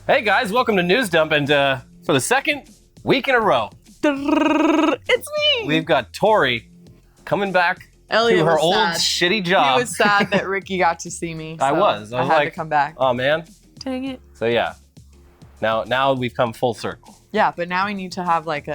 Hey guys, welcome to News Dump, and for the second week in a row, it's me! we've got Torrie coming back Elliot to her was old sad. shitty job. He was sad that Ricky got to see me. So I was had like, to come back. Oh man. Dang it. So yeah, now we've come full circle. Yeah, but now we need to have like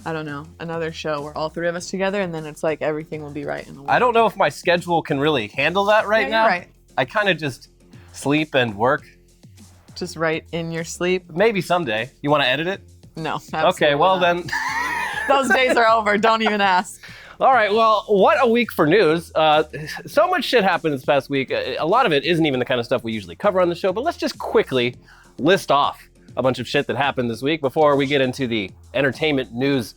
another show where all three of us together, and then it's like everything will be right in the world. I don't know if my schedule can really handle that right now. You're right. I kind of just sleep and work. Just right in your sleep? Maybe someday. You want to edit it? No, absolutely Okay, well not. then. Those days are over. Don't even ask. All right, well, what a week for news. So much shit happened this past week. A lot of it isn't even the kind of stuff we usually cover on the show, but let's just quickly list off a bunch of shit that happened this week before we get into the entertainment news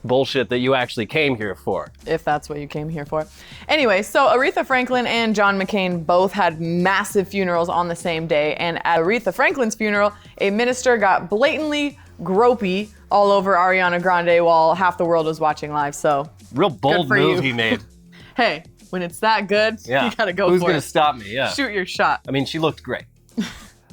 bullshit that you actually came here for. If that's what you came here for. Anyway, so Aretha Franklin and John McCain both had massive funerals on the same day, and at Aretha Franklin's funeral, a minister got blatantly gropey all over Ariana Grande while half the world was watching live, so Real bold for move you. he made. Hey, when it's that good, Yeah. you gotta go Who's for gonna it. stop me? Yeah. Shoot your shot. I mean, she looked great.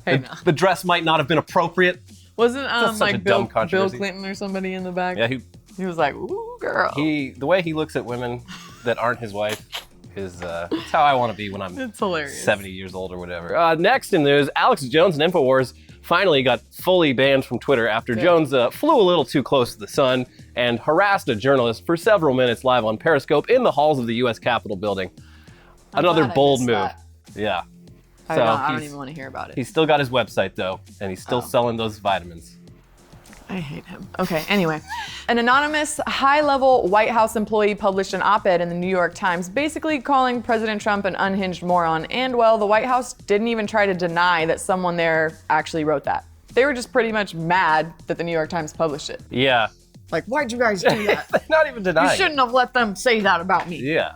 Hey, no. The dress might not have been appropriate. Wasn't That's such a like dumb Bill controversy. Clinton or somebody in the back? Yeah, He was like, ooh, girl. the way he looks at women that aren't his wife is it's how I want to be when I'm It's hilarious. 70 years old or whatever. Next in news, Alex Jones and InfoWars finally got fully banned from Twitter after Jones flew a little too close to the sun and harassed a journalist for several minutes live on Periscope in the halls of the U.S. Capitol building. Another glad I bold missed move. that. Yeah. I don't even want to hear about it. He's still got his website though, and he's still selling those vitamins. I hate him. Okay, anyway. An anonymous, high-level White House employee published an op-ed in the New York Times basically calling President Trump an unhinged moron, and, well, the White House didn't even try to deny that someone there actually wrote that. They were just pretty much mad that the New York Times published it. Yeah. Like, why'd you guys do that? They're not even denying. You shouldn't have let them say that about me. Yeah.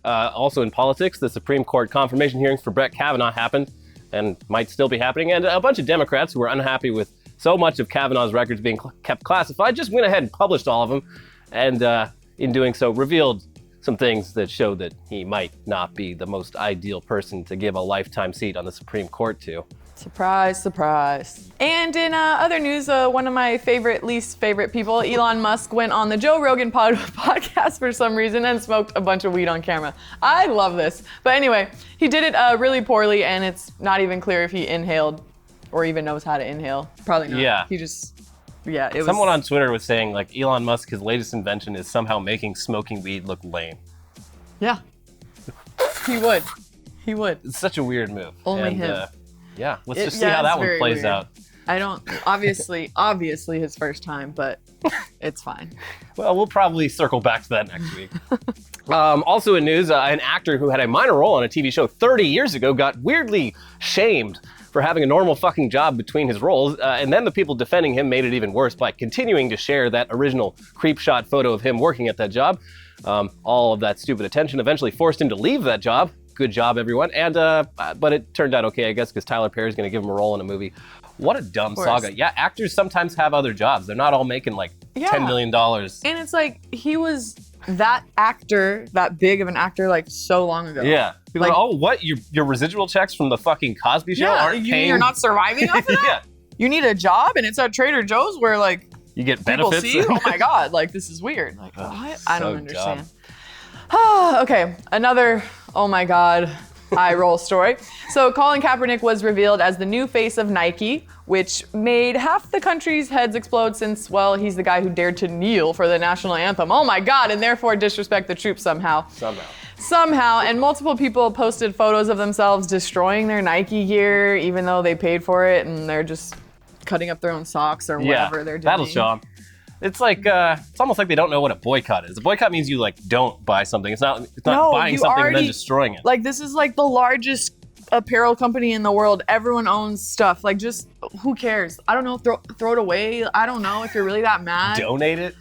Also in politics, the Supreme Court confirmation hearings for Brett Kavanaugh happened and might still be happening. And a bunch of Democrats who were unhappy with so much of Kavanaugh's records being kept classified just went ahead and published all of them. And in doing so, revealed some things that showed that he might not be the most ideal person to give a lifetime seat on the Supreme Court to. Surprise, surprise. And in other news, one of my least favorite people, Elon Musk, went on the Joe Rogan podcast for some reason and smoked a bunch of weed on camera. I love this. But anyway, he did it really poorly, and it's not even clear if he inhaled or even knows how to inhale. Probably not. Yeah. It was... Someone on Twitter was saying, like, Elon Musk, his latest invention is somehow making smoking weed look lame. Yeah. He would. He would. It's such a weird move. Only him. Yeah, let's just see how that one plays out. I don't, obviously his first time, but it's fine. Well, we'll probably circle back to that next week. Also in news, an actor who had a minor role on a TV show 30 years ago got weirdly shamed for having a normal fucking job between his roles, and then the people defending him made it even worse by continuing to share that original creep shot photo of him working at that job. All of that stupid attention eventually forced him to leave that job. Good job, everyone. And but it turned out okay, I guess, because Tyler Perry's going to give him a role in a movie. What a dumb saga. Yeah, actors sometimes have other jobs. They're not all making like $10 million. And it's like, he was that actor, that big of an actor, like so long ago. Yeah. People Like- are, oh, what? Your residual checks from the fucking Cosby Show Yeah, aren't paying? you're not surviving off of that? Yeah. You need a job, and it's at Trader Joe's where like You get people benefits. see you. Oh my God, like this is weird. Like what? I so don't understand. Okay, another oh my God eye roll story. So Colin Kaepernick was revealed as the new face of Nike, which made half the country's heads explode since, well, he's the guy who dared to kneel for the national anthem. Oh my God, and therefore disrespect the troops somehow. Somehow, and multiple people posted photos of themselves destroying their Nike gear, even though they paid for it, and they're just cutting up their own socks or whatever they're doing. That'll show them. It's like it's almost like they don't know what a boycott is. A boycott means you like don't buy something. It's not buying something and then destroying it. Like, this is like the largest apparel company in the world. Everyone owns stuff. Like, just who cares? I don't know. Throw it away. I don't know if you're really that mad. Donate it.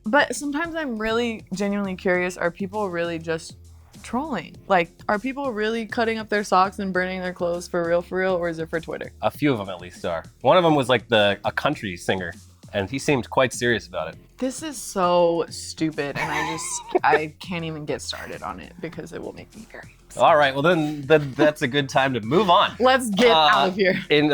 But sometimes I'm really genuinely curious. Are people really just trolling? Like, are people really cutting up their socks and burning their clothes for real, or is it for Twitter? A few of them at least are. One of them was like a country singer, and he seemed quite serious about it. This is so stupid, and I can't even get started on it because it will make me very upset. All right, well then that's a good time to move on. Let's get out of here. In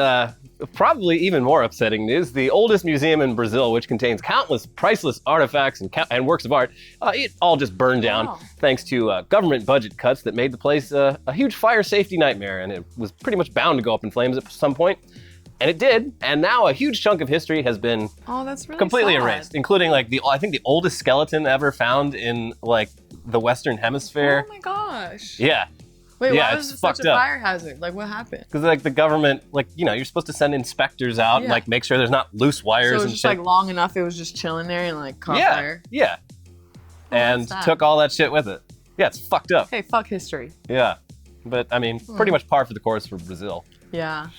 probably even more upsetting news, the oldest museum in Brazil, which contains countless priceless artifacts and works of art, it all just burned down thanks to government budget cuts that made the place a huge fire safety nightmare, and it was pretty much bound to go up in flames at some point. And it did, and now a huge chunk of history has been that's really completely sad. erased, including like I think the oldest skeleton ever found in like the Western Hemisphere. Oh my gosh. Yeah. Wait, Yeah, why was it's it such a fucked up. fire hazard? Like, what happened? Because like the government, like, you know, you're supposed to send inspectors out and like make sure there's not loose wires So it was and just shit. like long enough, it was just chilling there and like caught fire? Yeah. And that's sad. took all that shit with it. Yeah, it's fucked up. Hey, fuck history. Yeah. But I mean, pretty much par for the course for Brazil. Yeah.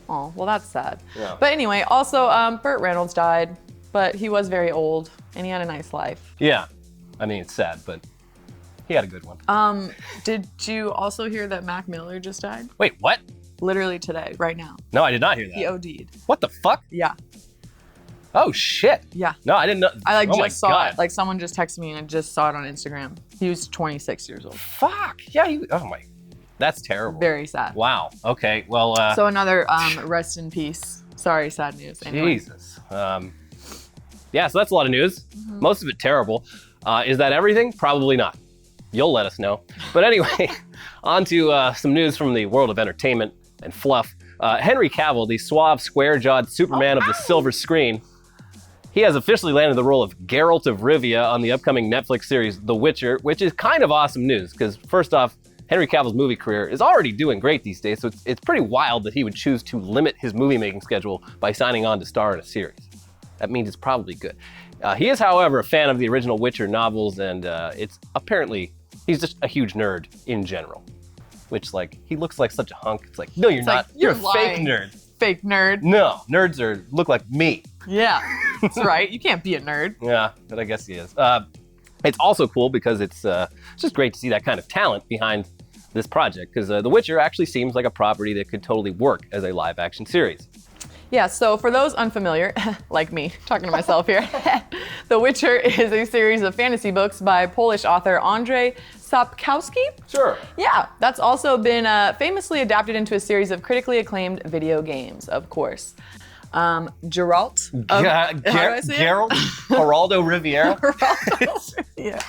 Oh, well, that's sad. Yeah. But anyway, also, Burt Reynolds died, but he was very old and he had a nice life. Yeah. I mean, it's sad, but he had a good one. Did you also hear that Mac Miller just died? Wait, what? Literally today, right now. No, I did not hear that. He OD'd. What the fuck? Yeah. Oh, shit. Yeah. No, I didn't know. I like oh my just saw God. it. Like someone just texted me and I just saw it on Instagram. He was 26 years old. Fuck. Yeah, oh my. That's terrible. Very sad. Wow. Okay, well, So another rest in peace. Sorry, sad news. Anyway. Jesus. Yeah, so that's a lot of news. Most of it terrible. Is that everything? Probably not. You'll let us know. But anyway, on to some news from the world of entertainment and fluff. Henry Cavill, the suave, square-jawed Superman of the silver screen, he has officially landed the role of Geralt of Rivia on the upcoming Netflix series The Witcher, which is kind of awesome news, because first off, Henry Cavill's movie career is already doing great these days, so it's pretty wild that he would choose to limit his movie-making schedule by signing on to star in a series. That means it's probably good. He is, however, a fan of the original Witcher novels, and it's apparently, he's just a huge nerd in general. Which, like, he looks like such a hunk. It's like, no, you're not. Like, you're a fake lying. nerd. Fake nerd. No, nerds look like me. Yeah, that's right. You can't be a nerd. Yeah, but I guess he is. It's also cool because it's just great to see that kind of talent behind this project, because The Witcher actually seems like a property that could totally work as a live-action series. Yeah, so for those unfamiliar, like me, talking to myself here, The Witcher is a series of fantasy books by Polish author Andrzej Sapkowski. Sure. Yeah, that's also been famously adapted into a series of critically acclaimed video games, of course. Geralt of... Geralt? Geraldo Riviera? Yeah.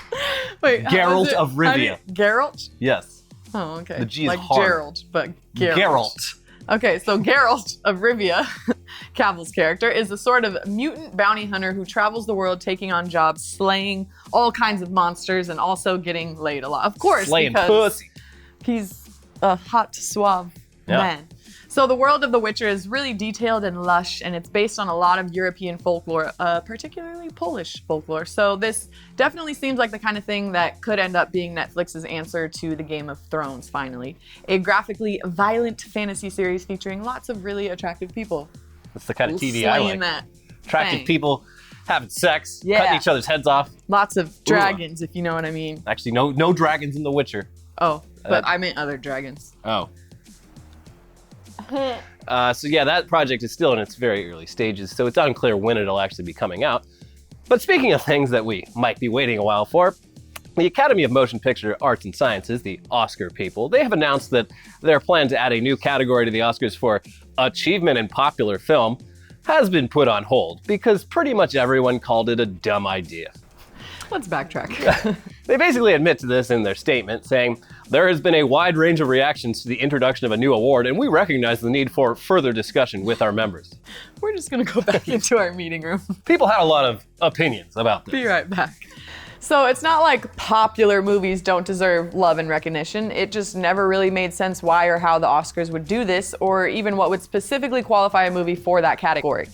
Wait, Geralt of Rivia. Geralt? Yes. Oh, okay. The G is like hard. Gerald, but Geralt. Geralt. Okay, so Geralt of Rivia, Cavill's character, is a sort of mutant bounty hunter who travels the world taking on jobs, slaying all kinds of monsters, and also getting laid a lot. Of course, Slaying because pussy. he's a hot, suave man. So the world of The Witcher is really detailed and lush, and it's based on a lot of European folklore, particularly Polish folklore. So this definitely seems like the kind of thing that could end up being Netflix's answer to the Game of Thrones, finally. A graphically violent fantasy series featuring lots of really attractive people. That's the kind of TV I like. That Attractive thing. people having sex, Yeah. cutting each other's heads off. Lots of dragons, if you know what I mean. Actually, no dragons in The Witcher. Oh, but I meant other dragons. Oh. So yeah, that project is still in its very early stages, so it's unclear when it'll actually be coming out. But speaking of things that we might be waiting a while for, the Academy of Motion Picture Arts and Sciences, the Oscar people, they have announced that their plan to add a new category to the Oscars for Achievement in Popular Film has been put on hold because pretty much everyone called it a dumb idea. Let's backtrack. They basically admit to this in their statement, saying, "There has been a wide range of reactions to the introduction of a new award, and we recognize the need for further discussion with our members." We're just gonna go back into our meeting room. People had a lot of opinions about this. Be right back. So it's not like popular movies don't deserve love and recognition. It just never really made sense why or how the Oscars would do this, or even what would specifically qualify a movie for that category.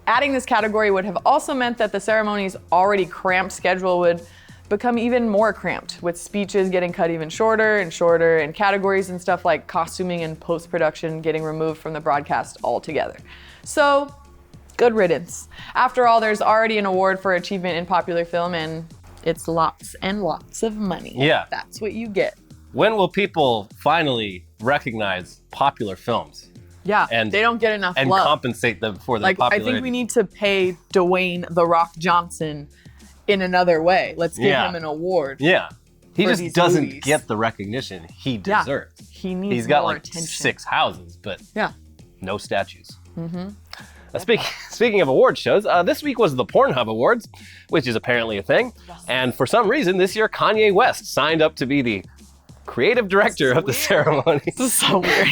Adding this category would have also meant that the ceremony's already cramped schedule would become even more cramped, with speeches getting cut even shorter, and categories and stuff like costuming and post-production getting removed from the broadcast altogether. So, good riddance. After all, there's already an award for achievement in popular film, and it's lots and lots of money. Yeah. That's what you get. When will people finally recognize popular films Yeah, And- they don't get enough and love. compensate them for their Like, I popularity? think we need to pay Dwayne "The Rock" Johnson in another way. Let's give him an award. Yeah. He for just these doesn't movies. get the recognition he Yeah, deserves. he needs He's got more like attention. 6 houses, but Yeah. no statues. Speaking of award shows, this week was the Pornhub Awards, which is apparently a thing. Yes. And for some reason, this year, Kanye West signed up to be the creative director of the ceremony. This is so weird.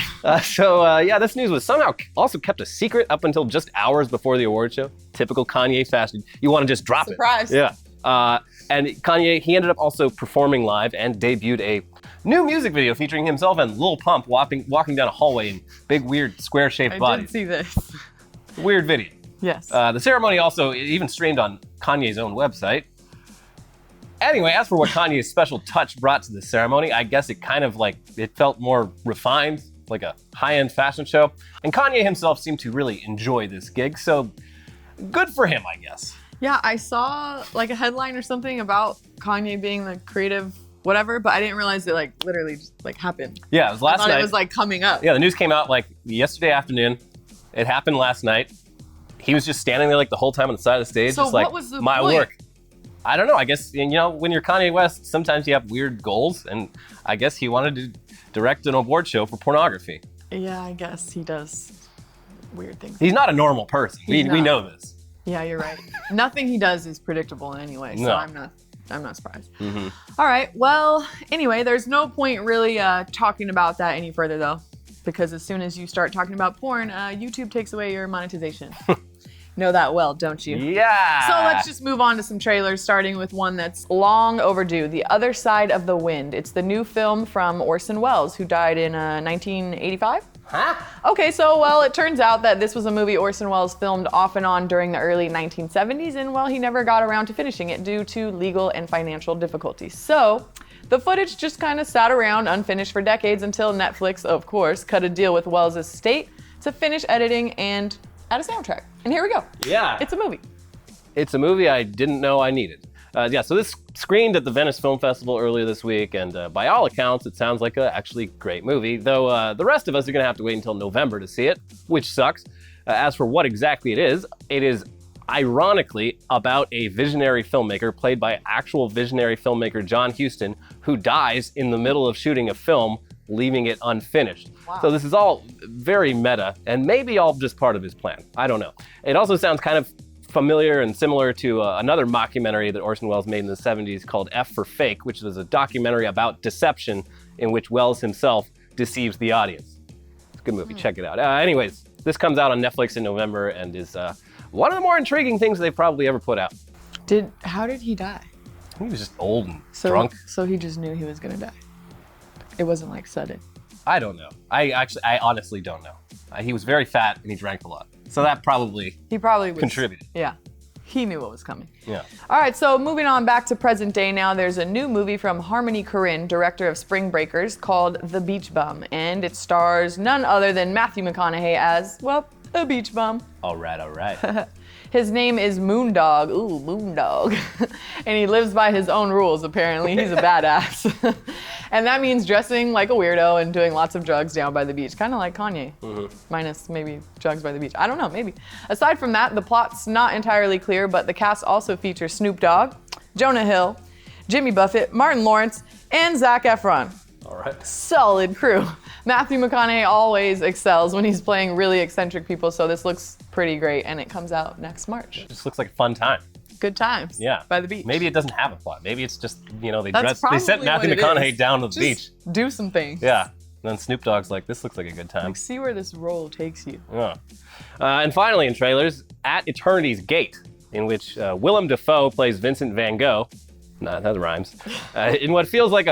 This news was somehow also kept a secret up until just hours before the award show. Typical Kanye fashion. You want to just drop Surprise. it. Yeah. And Kanye, he ended up also performing live and debuted a new music video featuring himself and Lil Pump walking down a hallway in big, weird, square-shaped I bodies. did see this. Weird video. Yes. The ceremony also even streamed on Kanye's own website. Anyway, as for what Kanye's special touch brought to the ceremony, I guess it kind of it felt more refined, like a high-end fashion show. And Kanye himself seemed to really enjoy this gig, so good for him, I guess. Yeah, I saw a headline or something about Kanye being the creative whatever, but I didn't realize it literally just happened. Yeah, it was last night. I thought it was coming up. Yeah, the news came out yesterday afternoon. It happened last night. He was just standing there the whole time on the side of the stage, So just what was the my point? work. I don't know. I guess, when you're Kanye West, sometimes you have weird goals, and I guess he wanted to direct an award show for pornography. Yeah, I guess he does weird things. He's not a normal person. We know this. Yeah, you're right. Nothing he does is predictable in any way, so No. I'm not surprised. All right, well, anyway, there's no point really talking about that any further, though, because as soon as you start talking about porn, YouTube takes away your monetization. Know that well, don't you? Yeah. So let's just move on to some trailers, starting with one that's long overdue, The Other Side of the Wind. It's the new film from Orson Welles, who died in 1985. Huh? Okay, so, it turns out that this was a movie Orson Welles filmed off and on during the early 1970s, and, he never got around to finishing it due to legal and financial difficulties. So, the footage just kind of sat around unfinished for decades until Netflix, of course, cut a deal with Welles' estate to finish editing and add a soundtrack. And here we go. Yeah. It's a movie. It's a movie I didn't know I needed. So this screened at the Venice Film Festival earlier this week, and by all accounts, it sounds like a actually great movie, though the rest of us are going to have to wait until November to see it, which sucks. As for what exactly it is ironically about a visionary filmmaker played by actual visionary filmmaker John Huston, who dies in the middle of shooting a film, leaving it unfinished. Wow. So this is all very meta, and maybe all just part of his plan. I don't know. It also sounds kind of familiar and similar to another mockumentary that Orson Welles made in the 70s called F for Fake, which was a documentary about deception in which Welles himself deceives the audience. It's a good movie. Check it out. Anyways, this comes out on Netflix in November and is one of the more intriguing things they've probably ever put out. How did he die? I think he was just old and drunk. So he just knew he was gonna die. It wasn't sudden. I don't know. I honestly don't know. He was very fat and he drank a lot. So that probably He probably was, contributed. Yeah. He knew what was coming. Yeah. All right, so moving on back to present day now, there's a new movie from Harmony Korine, director of Spring Breakers, called The Beach Bum, and it stars none other than Matthew McConaughey as, a beach bum. All right. His name is Moondog. Ooh, Moondog. And he lives by his own rules, apparently. He's a badass. And that means dressing like a weirdo and doing lots of drugs down by the beach. Kind of like Kanye. Minus maybe drugs by the beach. I don't know, maybe. Aside from that, the plot's not entirely clear, but the cast also features Snoop Dogg, Jonah Hill, Jimmy Buffett, Martin Lawrence, and Zac Efron. All right. Solid crew. Matthew McConaughey always excels when he's playing really eccentric people, so this looks pretty great, and it comes out next March. It just looks like a fun time. Good times. Yeah. By the beach. Maybe it doesn't have a plot. Maybe it's just, they That's sent probably Matthew what it McConaughey is. down to the Just beach. do some things. Yeah. And then Snoop Dogg's like, this looks like a good time. See where this role takes you. Yeah. And finally in trailers, At Eternity's Gate, in which Willem Dafoe plays Vincent Van Gogh. Nah, that rhymes. In what feels like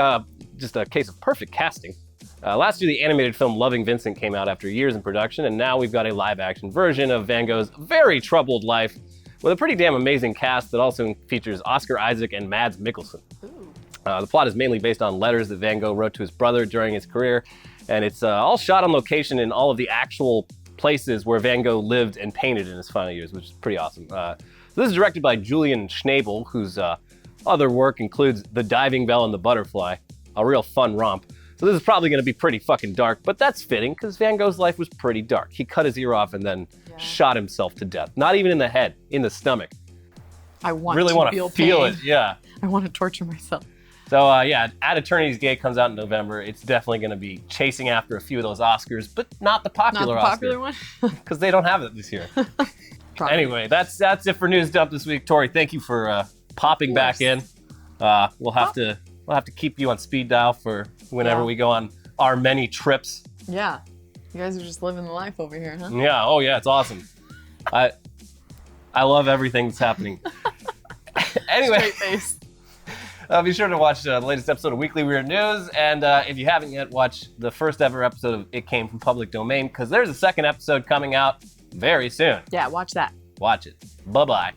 just a case of perfect casting. Last year, the animated film Loving Vincent came out after years in production, and now we've got a live-action version of Van Gogh's very troubled life with a pretty damn amazing cast that also features Oscar Isaac and Mads Mikkelsen. The plot is mainly based on letters that Van Gogh wrote to his brother during his career, and it's all shot on location in all of the actual places where Van Gogh lived and painted in his final years, which is pretty awesome. So this is directed by Julian Schnabel, whose other work includes The Diving Bell and the Butterfly, a real fun romp. So this is probably going to be pretty fucking dark, but that's fitting because Van Gogh's life was pretty dark. He cut his ear off and then shot himself to death. Not even in the head, in the stomach. I want Really to want feel to feel pain. it, yeah. I want to torture myself. So yeah, At Eternity's Gate comes out in November. It's definitely going to be chasing after a few of those Oscars, but not the popular one. because they don't have it this year. Anyway, that's it for News Dump this week. Torrie, thank you for popping back in. We'll have to keep you on speed dial for whenever we go on our many trips. Yeah, you guys are just living the life over here, huh? Yeah. Oh yeah, it's awesome. I love everything that's happening. Anyway. Straight face. Be sure to watch the latest episode of Weekly Weird News, and if you haven't yet, watch the first ever episode of It Came from Public Domain, because there's a second episode coming out very soon. Yeah, watch that. Watch it. Bye-bye.